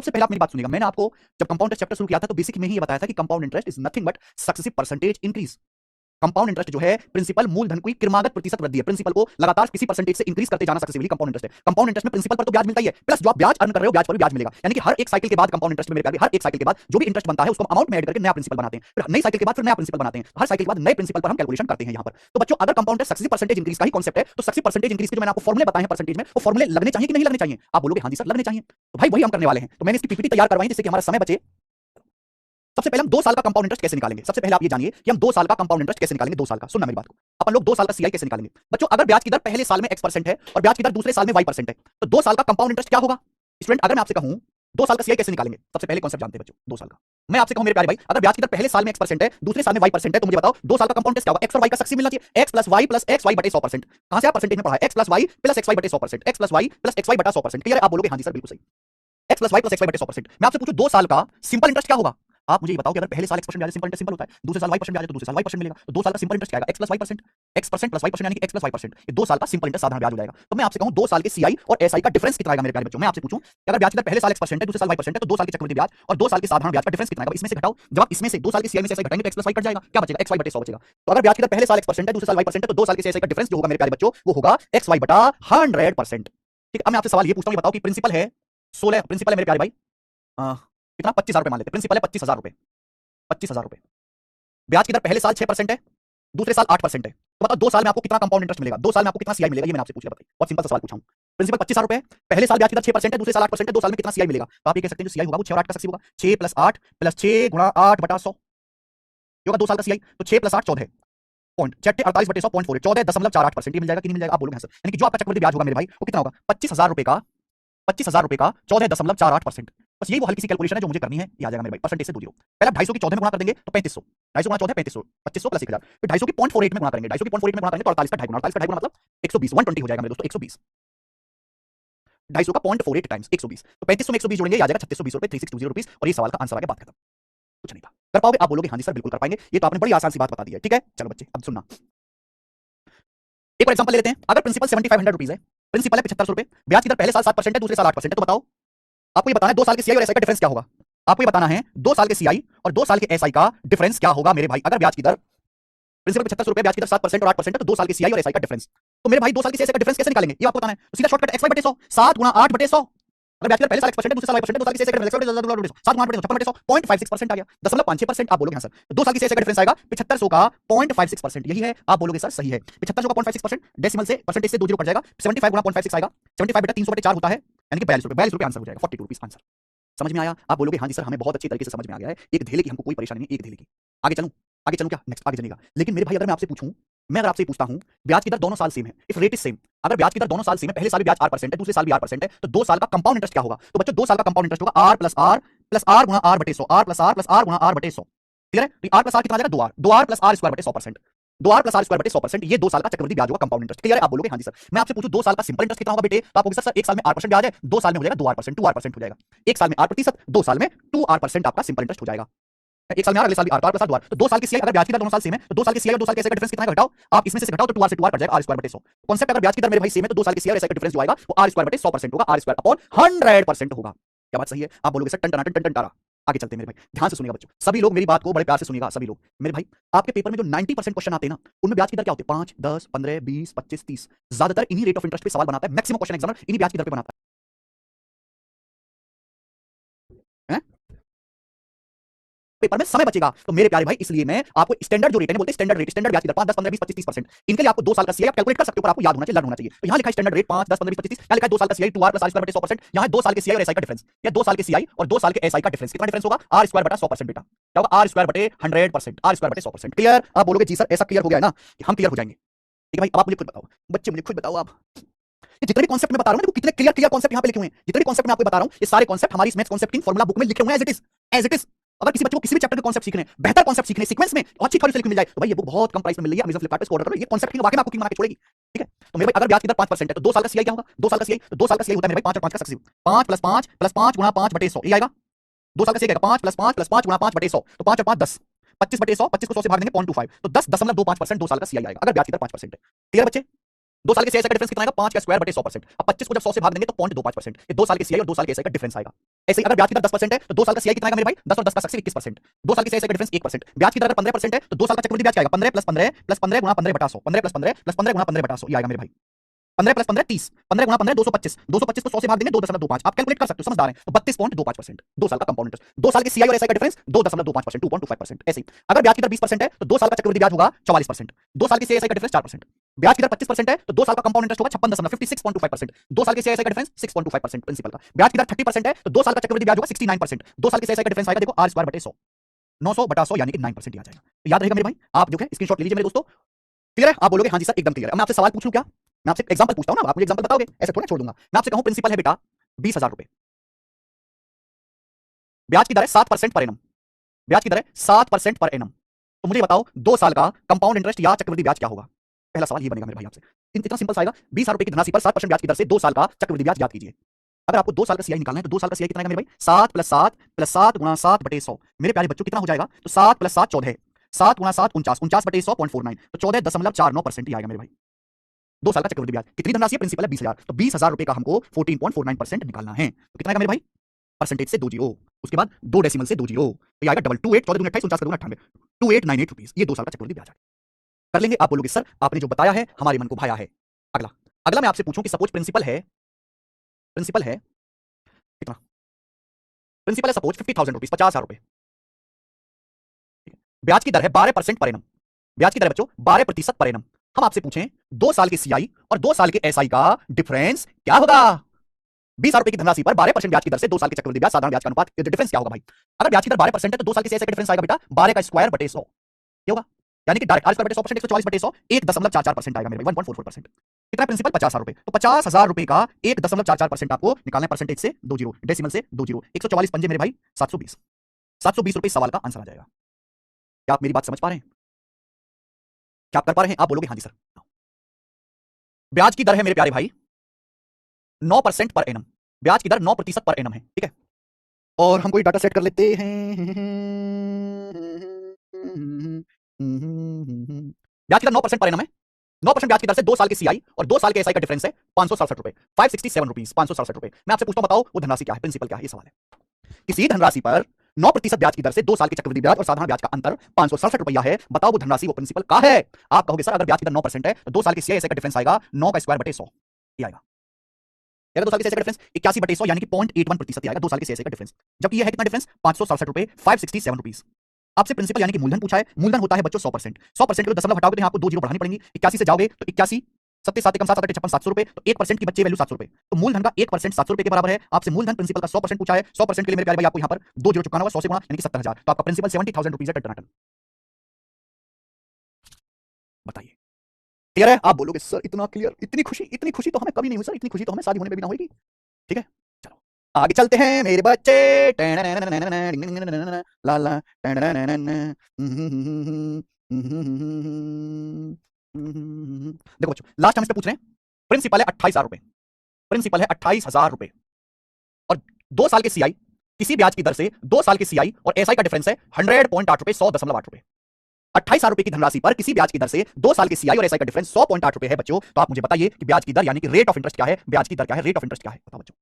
सबसे पहले आप मेरी बात सुनिएगा, मैंने आपको जब कंपाउंड इंटरेस्ट चैप्टर शुरू किया था तो बेसिक में ही ये बताया था कि compound interest is nothing but successive percentage increase. Compound interest जो है प्रिंसिपल मूलधन की क्रमागत प्रतिशत वृद्धि है, प्रिंसिपल को लगातार किसी परसेंटेज से इंक्रीज करते जाना सक्सेसिवली कंपाउंड इंटरेस्ट है। कंपाउंड इंटरेस्ट में प्रिंसिपल पर तो ब्याज मिलता ही है, प्लस जो आप ब्याज अर्न कर रहे हो ब्याज पर भी ब्याज मिलेगा, यानी कि हर एक साइकिल के बाद कंपाउंड इंटरेस्ट में मेरे प्यारे हर एक साइकिल के बाद जो भी इंटरेस्ट बनता है उसको अमाउंट में ऐड करके नया प्रिंसिपल बनाते हैं, फिर नई साइकिल के बाद फिर नया प्रिंसिपल बनाते हैं, हर साइकिल के बाद नए प्रिंसिपल पर हम कैलकुलेशन करते हैं यहाँ पर। तो बच्चों अगर compound interest successive percentage increase का ही कांसेप्ट है तो सक्सेसिव परसेंटेज इंक्रीज के जो मैंने आपको फॉर्मूले बताए हैं परसेंटेज में, वो फॉर्मूले लगने चाहिए कि नहीं लगने चाहिए? आप बोलोगे हाँ जी सर लगने चाहिए, तो भाई वही हम करने वाले हैं। तो मैंने इसकी पीपीटी तैयार करवाई जिससे कि हमारा समय बचे। सबसे पहले हम 2 साल का कंपाउंड इंटरेस्ट कैसे निकालेंगे। सबसे पहले आप ये जानिए कि हम 2 साल का कंपाउंड इंटरेस्ट कैसे निकालेंगे। 2 साल का, सुनना मेरी बात को, अपन लोग 2 साल का सीआई कैसे निकालेंगे। बच्चों अगर ब्याज की दर पहले साल में x% है और ब्याज की दर दूसरे साल में y% है तो 2 साल का कंपाउंड इंटरेस्ट क्या होगा? स्टूडेंट अगर मैं आपसे कहूं 2 साल का सीआई कैसे निकालेंगे, सबसे पहले कॉन्सेप्ट जानते हैं बच्चों 2 साल का। मैं आपसे कहूं मेरे प्यारे भाई अगर ब्याज की दर पहले साल में x% है दूसरे साल में y% है तो मुझे बताओ 2 साल का कंपाउंड इंटरेस्ट क्या होगा? x और y का सक्सेसिव मिलना चाहिए, x plus y plus xy बटे 100%। कहां से आप परसेंटेज में पढ़ा है? x plus y plus xy बटे 100%, x plus y plus xy बटा 100%। क्लियर है? आप बोलोगे हां जी सर बिल्कुल सही, x plus y plus xy बटे 100%। मैं आपसे पूछूं 2 साल का सिंपल इंटरेस्ट क्या होगा? आप मुझे ये बताओ कि अगर पहले साल x% ब्याज सिंपल इंटरेस्ट सिंपल होता है, दूसरे साल y% ब्याज है तो दूसरे साल y% मिलेगा, तो 2 साल का सिंपल इंटरेस्ट क्या आएगा? x plus y%, x% plus y% यानी कि x प्लस y%। ये 2 साल का सिंपल इंटरेस्ट साधारण ब्याज हो जाएगा। तो मैं आपसे कहूं 2 साल के सीआई और एसआई का डिफरेंस कितना आएगा मेरे प्यारे बच्चों? मैं आपसे पूछूं कि अगर ब्याज की दर पहले साल x% है दूसरे साल y% है तो 2 साल के चक्रवृद्धि ब्याज और 2 साल के साधारण ब्याज का डिफरेंस कितना आएगा? इसमें से घटाओ, जब आप इसमें से 2 साल के सीआई में से एसआई घटाएंगे तो x प्लस y कट जाएगा, क्या बचेगा? xy बटे 100 बचेगा। तो अगर ब्याज की दर पहले साल x% है दूसरे साल y% है तो 2 साल के सीआई का डिफरेंस जो होगा मेरे प्यारे बच्चों वो होगा xy बटा 100%। ठीक है, अब मैं आपसे सवाल ये पूछता हूं, ये बताओ कि प्रिंसिपल है 16, प्रिंसिपल है मेरे प्यारे भाई कितना 25,000 रुपए मान लेते हैं, प्रिंसिपल है 25,000 रुपए, 25,000 रुपए। ब्याज की दर पहले साल 6% है दूसरे साल 8% है, तो बताओ 2 साल में आपको कितना कंपाउंड इंटरेस्ट मिलेगा? 2 साल में आपको कितना सीआई मिलेगा? ये मैंने आपसे पूछा, बताइए। बहुत सिंपल सा सवाल पूछा हूं। प्रिंसिपल 25,000 रुपए, पहले साल ब्याज की दर 6% है दूसरे साल 8% है, 2 साल में कितना सीआई मिलेगा? तो आप ये कह सकते हैं जो सीआई होगा वो 6 और 8 का सक्सेसिव होगा, 6 प्लस 8 प्लस 6 गुणा 8 बटा 100 ये होगा 2 साल का सीआई। तो 6 प्लस 8 14 पॉइंट 48 बटे 100 पॉइंट 4 14.48% ये मिल जाएगा कि नहीं मिल जाएगा? आप बोलोगे हाँ सर, यानी कि जो आपका चक्रवृद्धि ब्याज होगा मेरे भाई वो कितना होगा? 25,000 रुपए का 14.48%। बस यही वो हल्की सी कैलकुलेशन है जो मुझे करनी है, ये आ जाएगा मेरे भाई परसेंटेज से दूर हो। पहले 250 की 14 में गुणा कर देंगे तो 3500, 250 गुणा 14 3500, 2500 प्लस 1000, फिर 250 की 0.48 में गुणा करेंगे, 250 की 0.48 में गुणा करेंगे तो 48 का ढाई गुना, 48 का ढाई गुना मतलब 120, 120 हो जाएगा मेरे दोस्तों, 120, 250 का 0.48 टाइम्स 120, तो 3500 में 120 जोड़ेंगे, आ जाएगा 3620 रुपए, 3620 रुपीस, और ये सवाल का आंसर आ गया, बात खत्म, कुछ नहीं था। कर पाओगे? आप बोलोगे हाँ जी सर बिल्कुल कर पाएंगे, ये तो आपने बड़ी आसान सी बात बता दी है। ठीक है, चलो बच्चे अब सुनना, एक और एग्जांपल ले लेते हैं। अगर प्रिंसिपल 7500 रुपीस है, प्रिंसिपल है 7500 रुपए, ब्याज की दर पहले साल 7% है दूसरे साल 8% है, तो बताओ आपको ये बताना है 2 साल के सीआई और एसआई का डिफरेंस क्या होगा? आपको ये बताना है 2 साल के सीआई और 2 साल के एसआई का डिफरेंस क्या होगा मेरे भाई? अगर ब्याज की दर प्रिंसिपल 7500 रुपए, ब्याज की दर 7% और 8% है तो 2 साल के सीआई और एसआई का डिफरेंस, तो मेरे भाई 2 साल के सीआई का डिफरेंस कैसे निकालेंगे ये आपको बताना है। तो सीधा शॉर्टकट xy बटे 100, 7 गुणा 8 बटे 100। अगर ब्याज की दर पहले साल x% है दूसरे साल y% है, 2 साल के सीआई का डिफरेंस 7 गुणा 8 बटे 100 0.56% आ गया, 0.56%। आप बोलोगे हाँ सर, तो 2 साल के सीआई का डिफरेंस आएगा 7500 का 0.56%, यही है? आप बोलोगे सर सही है, 7500 का 0.56%, डेसिमल से परसेंटेज से 2 जीरो कट जाएगा, 75 गुणा 0.56 आएगा, 75 बटा 300 बटे 4 होता है, यानी कि 42 रुपए आंसर हो जाएगा, 42 रुपीस आंसर। समझ में आया? आप बोलोगे हाँ जी सर हमें बहुत अच्छी तरीके से समझ में आ गया है, एक धेले की हमको कोई परेशानी नहीं, एक धेले की। आगे चलूं? आगे चलूं क्या? नेक्स्ट आगे चलेगा। लेकिन मेरे भाई अगर मैं आपसे पूछूं, मैं अगर आपसे पूछता हूं ब्याज की दर दोनों साल सेम है, इफ रेट इज सेम, अगर ब्याज की दर दोनों साल सेम है, पहले साल भी ब्याज 8% है दूसरे साल भी 8% है, तो 2 साल का कंपाउंड इंटरेस्ट क्या होगा? तो बच्चों 2 साल का कंपाउंड इंटरेस्ट होगा r प्लस r गुणा r बटे 100, r प्लस r गुणा r बटे 100। क्लियर है? तो r प्लस r कितना आ जाएगा? 2r प्लस r स्क्वायर बटे 100%, 2r प्लस r स्क्वायर बटे 100%, ये 2 साल का चक्रवृद्धि ब्याज होगा कंपाउंड इंटरेस्ट। क्लियर है? आप बोलोगे हाँ जी सर। मैं आपसे पूछूं 2 साल का सिंपल इंटरेस्ट कितना होगा बेटे? तो आप बोलोगे सर 1 साल में 8% ब्याज है, 2 साल में हो जाएगा 2r%, 2r% हो जाएगा, 1 साल में 8%, 2 साल में 2r% आपका सिंपल इंटरेस्ट हो जाएगा। 1 साल में अगले साल भी r, तो r प्लस r 2r, तो 2 साल की सीआई अगर ब्याज की दर दोनों साल सेम है तो 2 साल की सीआई और 2 साल के एसआई का डिफरेंस कितना है घटाओ, आप इसमें से घटाओ तो 2r से 2r कट जाएगा, r स्क्वायर बटे 100। कांसेप्ट अगर ब्याज की दर मेरे भाई सेम है तो 2 साल की सीआई और एसआई का डिफरेंस जो आएगा वो r स्क्वायर बटे 100% होगा, r स्क्वायर अपॉन 100% होगा। क्या बात सही है? आप बोलोगे सर टन टन टन टन टारा। आगे चलते हैं मेरे भाई, ध्यान से सुनिएगा बच्चों, सभी लोग मेरी बात को बड़े प्यार से सुनिएगा, सभी लोग मेरे भाई। आपके पेपर में जो 90% क्वेश्चन आते हैं ना उनमें ब्याज की दर क्या होती है? 5, 10, 15, 20, 25, 30, ज्यादातर इन्हीं रेट ऑफ इंटरेस्ट पे सवाल बनाता है, मैक्सिमम क्वेश्चन एग्जामिनर इन्हीं ब्याज की दर पे बनाता है पेपर में समय बचेगा। तो मेरे प्यारे भाई इसलिए मैं आपको स्टैंडर्ड जो रेट है बोलते हैं स्टैंडर्ड रेट, स्टैंडर्ड ब्याज की दर 5, 10, 15, 20, 25, 30%, इनके लिए आपको 2 साल का सीआई आप कैलकुलेट कर सकते हो, पर आपको याद होना चाहिए, लर्न होना चाहिए। तो यहां लिखा है स्टैंडर्ड रेट 5, 10, 15, 20, 25, 30, यहां लिखा है 2 साल का CI 2r plus r square बटे 100%, यहां है 2 साल के सीआई और एसआई का डिफरेंस, या 2 साल के सीआई और 2 साल के एसआई का डिफरेंस, कितना डिफरेंस होगा? r स्क्वायर बटा 100% बेटा, क्या होगा? r स्क्वायर बटे 100%, r स्क्वायर बटे 100%। क्लियर? आप बोलोगे जी सर ऐसा क्लियर हो गया है ना कि हम क्लियर हो जाएंगे। ठीक है भाई, अब आप मुझे खुद बताओ, बच्चे मुझे खुद बताओ, आप ये जितने भी कॉन्सेप्ट मैं बता रहा हूं ना, कितने क्लियर क्लियर कॉन्सेप्ट यहां पे लिखे हुए हैं, जितने भी कॉन्सेप्ट मैं आपको बता रहा हूं ये सारे कॉन्सेप्ट हमारी मैथ्स कॉन्सेप्ट की फार्मूला बुक में लिखे हुए हैं एज इट इज। अगर किसी बच्चे को किसी भी चैप्टर के कॉन्सेप्ट सीखने, बेहतर कॉन्सेप्ट सीखने सीक्वेंस में अच्छी थोड़ी सी मिल जाए तो भाई ये बुक बहुत कम प्राइस में मिल रही है, अमेज़न फ्लिपकार्ट पे ऑर्डर करो, ये कॉन्सेप्ट की वाकई में आपको किंग बना के छोड़ेगी। ठीक है? तो मेरे भाई अगर ब्याज की दर 5% है तो 2 साल का सीआई क्या होगा? 2 साल का सीआई, तो 2 साल का सीआई होता है मेरे भाई 5 और 5 का सक्सेसिव, 5 प्लस 5 प्लस 5 गुणा 5 बटे 100, ये आएगा 2 साल का सीआई, 5 प्लस 5 प्लस 5 गुणा 5 बटे 100, तो 5 और 5 10, 25 बटे 100, 25 को 100 से भाग देंगे 0.25, तो 10.2 5% 2 साल का सीआई आएगा अगर ब्याज की दर 5% है। क्लियर बच्चे? 2 साल के सीआई का डिफरेंस कितना आएगा 5 का स्क्वायर बटे 100%। अब 25 को जब 100 से भाग देंगे तो 0.25%। ये 2 साल के सीआई और 2 साल के एसआई का डिफरेंस आएगा। ऐसे ही अगर ब्याज की दर 10% है तो 2 साल का सीआई कितना आएगा मेरे भाई 10 और 10 का 21%। 2 साल के सीआई का डिफरेंस 1%। ब्याज की दर अगर 15% है तो 2 साल का चक्रवृद्धि ब्याज क्या आएगा 15 प्लस 15 प्लस 15 गुणा 15 बटा 100, 15 प्लस 15 प्लस 15 गुणा 15 बटा 100 ये आएगा मेरे भाई 15 प्लस 15 30, 15 गुणा 15 225, 225 को 100 से भाग देंगे 2.25। आप कैलकुलेट कर सकते हो, समझदार हैं तो 32.25%। 2 साल का कंपाउंड इंटरेस्ट, 2 साल के सीआई और एसआई का डिफरेंस 2.25%, 2.25%। ऐसे ही अगर ब्याज की दर 20% है तो 2 साल का चक्रवृद्धि ब्याज होगा 44%। 2 साल के सीआई का डिफरेंस 4%। ब्याज की दर 25% है तो 2 साल का कंपाउंड इंटरेस्ट होगा 56.56.25%। 2 साल के सीआई का डिफरेंस 6.25% प्रिंसिपल का। ब्याज की दर 30% है तो 2 साल का चक्रवृद्धि ब्याज होगा 69%। 2 साल के सीआई का डिफरेंस आएगा देखो r² बटे 100, 900 बटा 100 यानी कि 9% आ जाएगा। तो याद रहेगा मेरे भाई, आप जो है स्क्रीनशॉट ले लीजिए मेरे दोस्तों। क्लियर है? आप बोलोगे हाँ जी सर एकदम क्लियर है। मैं आपसे सवाल पूछ लूं क्या? मैं आपसे एग्जांपल पूछता हूं ना, आप मुझे एग्जांपल बताओगे, ऐसे थोड़ा छोड़ दूंगा। मैं आपसे कहूं प्रिंसिपल है बेटा 20,000 रुपए, ब्याज की दर है 7% पर एनम, ब्याज की दर है 7% पर एनम, तो मुझे बताओ 2 साल का कंपाउंड इंटरेस्ट या चक्रवृद्धि ब्याज क्या होगा? पहला सवाल ये बनेगा मेरे भाई आपसे। इतना सिंपल सा आएगा, 20,000 रुपए की धनराशि पर 7% ब्याज की दर से 2 साल का चक्रवृद्धि ब्याज याद कीजिए। अगर आपको 2 साल का सीआई निकालना है तो 2 साल का सीआई कितना है मेरे भाई 7 प्लस 7 प्लस 7 गुणा 7 बटे 100। मेरे प्यारे बच्चों कितना हो जाएगा? तो 7 प्लस 7 14, 7 गुणा 7 49, 49 बटे 100.49, तो 14.49% ही आएगा मेरे भाई। 2 साल का चक्रवृद्धि ब्याज कितनी धनराशि है? प्रिंसिपल है 20,000, तो 20,000 रुपए का हमको 14.49% निकालना है। तो कितना आएगा मेरे भाई? परसेंटेज से 2 जीरो, उसके बाद 2 डेसिमल से 2 जीरो, तो आएगा डबल 28, 14 दूनी 28, 49 का 98, 2898 रुपीज। ये 2 साल का चक्रवृद्धि ब्याज कर लेंगे। आप बोलोगे सर आपने जो बताया है हमारे मन को भाया है। अगला अगला मैं आपसे पूछूं कि सपोज प्रिंसिपल है कितना? प्रिंसिपल है सपोज 50,000 रुपीज, 50,000 रुपए। ब्याज की दर है 12% पर एनम, ब्याज की दर है बच्चों 12% पर एनम। हम आपसे पूछें 2 साल के सीआई और 2 साल के एसआई का डिफरेंस क्या होगा? 20,000 रुपए की धनराशि पर 12% ब्याज की दर से 2 साल के चक्रवृद्धि ब्याज साधारण ब्याज का अनुपात, डिफरेंस क्या होगा भाई? अगर ब्याज की दर 12% है तो 2 साल के सीआई का डिफरेंस आएगा बेटा 12 का स्क्वायर बटे 100, ये होगा यानी कि डायरेक्ट r² बटे 100%, 144 बटे 100 1.44% आएगा मेरे भाई, 1.44%। कितना प्रिंसिपल? 50,000 रुपए, तो 50,000 रुपए का 1.44% आपको निकालना है, परसेंटेज से 2 जीरो, डेसिमल से 2 जीरो, 144 पंजे मेरे भाई 720, 720 रुपए सवाल का आंसर आ जाएगा। क्या आप मेरी बात समझ पा रहे हैं? क्या आप कर पा रहे हैं? आप बोलोगे हाँ जी सर। ब्याज की दर है मेरे प्यारे भाई 9% पर एनम, ब्याज की दर 9% पर एनम है, ठीक है। और हम कोई डाटा सेट कर लेते हैं। ब्याज की दर 9% पर एनम है, 9% ब्याज की दर से 2 साल के सीआई और 2 साल के एसआई का डिफरेंस है 567 रुपए, 567 रुपीज, 567 रुपए। मैं आपसे पूछता हूं बताओ वो धनराशि क्या है? प्रिंसिपल क्या है? ये सवाल है। किसी धनराशि पर 9% ब्याज की दर से 2 साल के चक्रवृद्धि ब्याज और साधारण ब्याज का अंतर 567 रुपया है, बताओ वो धनराशि वो प्रिंसिपल का है। आप कहोगे सर अगर ब्याज की दर 9% है तो 2 साल के सीआई एसआई का डिफरेंस आएगा 9 का स्क्वायर बटे 100, ये आएगा। 2 साल के सीआई का डिफरेंस 81 बटे 100 यानी कि 0.81% आएगा 2 साल के सीआई का डिफरेंस, जबकि ये है कितना डिफरेंस 567 रुपए, 567 रुपीज। आपसे प्रिंसिपल यानी कि मूलधन पूछा है, मूलधन होता है बच्चों 100%, 100% के लिए दशमलव हटाओगे तो आपको 2 जीरो बढ़ानी पड़ेंगी, 81 से जाओगे तो 81, 7 7 कम 7 7 56 700 रुपए, तो 1% की बच्चे वैल्यू 700 रुपए, तो मूलधन का 1% 700 रुपए के बराबर है। आपसे मूलधन प्रिंसिपल का 100% पूछा है, 100% के लिए मेरे प्यारे भाई आपको यहां पर 2 जीरो चुकाना होगा, 100 से गुणा यानी कि 70,000, तो आपका प्रिंसिपल 70,000 रुपीज है। टन बताइए क्लियर है? आप बोलोगे सर इतना क्लियर, इतनी खुशी तो हमें कभी नहीं हुई सर, इतनी खुशी तो हमें शादी होने में भी ना होगी। ठीक है चलो आगे चलते हैं मेरे बच्चे। ला ला देखो बच्चों लास्ट हम इस पे पूछ रहे हैं, प्रिंसिपल है 28,000 रुपए, प्रिंसिपल है 28,000 रुपए और 2 साल के सीआई किसी ब्याज की दर से 2 साल के सीआई और एसआई का डिफरेंस है 100.8 रुपए, 100.8 रुपए। 28,000 रुपए की धनराशि पर किसी ब्याज की दर से 2 साल के सीआई और एसआई का डिफरेंस 100.8 रुपए है बच्चों। तो आप मुझे बताइए कि ब्याज की दर यानी कि रेट ऑफ इंटरेस्ट क्या है, ब्याज की दर क्या है, रेट ऑफ इंटरेस्ट क्या है, बताओ बच्चों।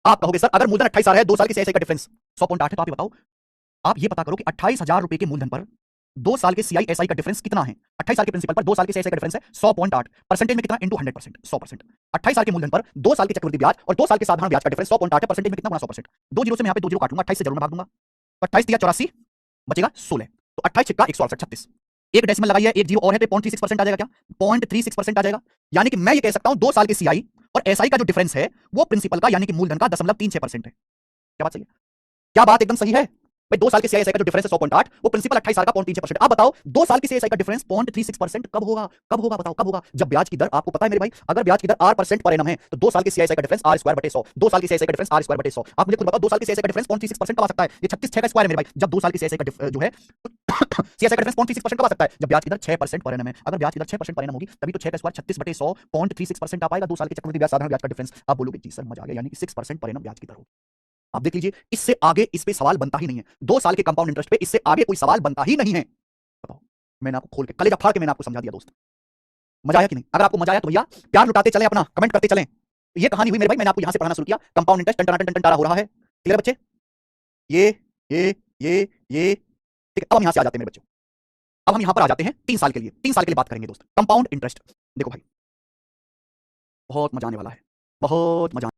आप कहोगे सर अगर मूलधन 28,000 है 2 साल के सीआई का डिफरेंस 100.8 है, तो आप ये बताओ, आप ये पता करो कि 28,000 रुपए के मूलधन पर 2 साल के सीआई एसआई का डिफरेंस कितना है। 28 साल के प्रिंसिपल पर 2 साल के सीआई का डिफरेंस है 100.8, परसेंटेज में कितना इंटू 100%, 100%। 28 साल के मूलधन पर 2 साल के चक्रवृद्धि ब्याज और 2 साल के साधारण ब्याज का डिफरेंस 100.8 है, परसेंटेज में कितना गुना 100%। 2 जीरो से मैं यहां पे 2 जीरो काटूंगा, 28 से जरूर भाग दूंगा, 28 दिया 84 बचेगा 16, तो 28 छिक्का 168, 36, एक डेसिमल लगाइए, एक जीरो और है तो 0.36% आ जाएगा। क्या 0.36% आ जाएगा, यानी कि मैं ये कह सकता हूं 2 साल के सीआई और एसआई का जो डिफरेंस है वो प्रिंसिपल का यानी कि मूलधन का 0.36% है। क्या बात सही है? क्या बात एकदम सही है भाई? 2 साल के सीआईएसआई का जो डिफरेंस है 100.8, वो प्रिंसिपल 28 साल का 0.36%। आप बताओ 2 साल के सीआईएसआई का डिफरेंस 0.36% कब होगा? कब होगा बताओ, कब होगा? जब ब्याज की दर आपको पता है मेरे भाई, अगर ब्याज की दर r% पर एनम है तो 2 साल के सीआईएसआई का डिफरेंस r²/100, 2 साल के सीआईएसआई का डिफरेंस r²/100। आप मुझे खुद बताओ 2 साल के सीआईएसआई का डिफरेंस 0.36% कब आ सकता है? ये 36 6 का स्क्वायर है मेरे भाई। जब 2 साल के सीआईएसआई का जो है सीआईएसआई का डिफरेंस 0.36% कब आ सकता है? जब ब्याज की दर 6% पर एनम है। अगर ब्याज की दर 6% पर एनम होगी तभी तो 6 का स्क्वायर 36/100 0.36% आ पाएगा 2 साल के चक्रवृद्धि ब्याज साधारण ब्याज का डिफरेंस। आप बोलोगे जी सर समझ आ गया, यानी कि 6% पर एनम ब्याज की दर होगी। आप देख लीजिए इससे आगे इस पे सवाल बनता ही नहीं है, 2 साल के कंपाउंड इंटरेस्ट पे इससे आगे कोई सवाल बनता ही नहीं है। बताओ, मैंने आपको खोल के कलेजा फाड़ के मैंने आपको समझा दिया दोस्त। मजा आया कि नहीं? अगर आपको मजा आया तो भैया प्यार लुटाते चलें, अपना कमेंट करते चलें। ये कहानी हुई मेरे भाई, मैंने आपको यहां से पढ़ाना शुरू किया, कंपाउंड इंटरेस्ट टन टन टन टन हो रहा है। क्लियर बच्चे? ये ये ये ये ठीक है। अब हम यहां से आ जाते हैं मेरे बच्चों, अब हम यहां पर आ जाते हैं 3 साल के लिए, 3 साल के लिए बात करेंगे दोस्त, कंपाउंड इंटरेस्ट। देखो भाई बहुत मजा आने वाला है, बहुत मजा